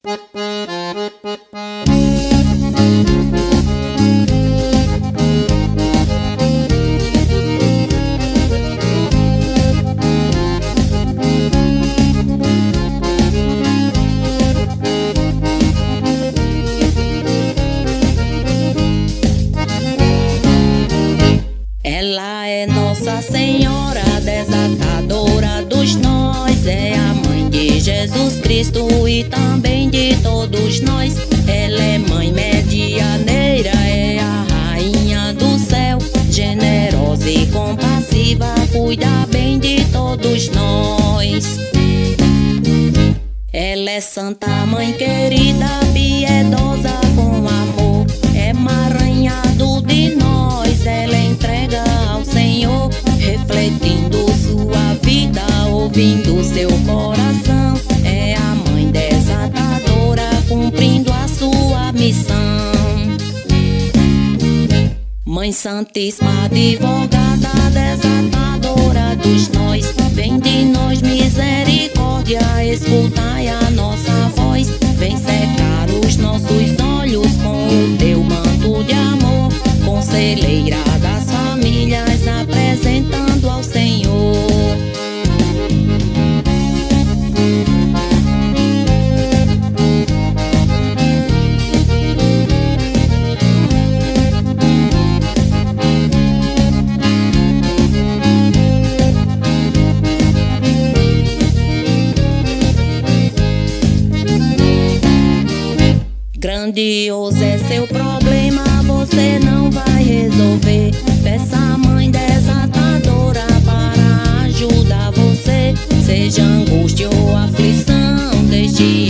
Ela é Nossa Senhora, desatadora dos nós. É a mãe de Jesus Cristo e também de todos nós. Ela é mãe medianeira, é a rainha do céu. Generosa e compassiva, cuida bem de todos nós. Ela é Santa Mãe querida, piedosa com amor. É maranhado de nós, ela entrega ao Senhor, refletindo sua vida, ouvindo seu coração. É a mãe desatadora, cumprindo a sua missão. Mãe Santíssima, advogada, desatadora dos nós, vem de nós misericórdia, escutai a nossa voz. Vem secar os nossos olhos com o teu manto de amor, conselheira das famílias, apresentando ao Senhor. Grandioso é seu problema, você não vai resolver. Peça a mãe desatadora para ajudar você. Seja angústia ou aflição, deixe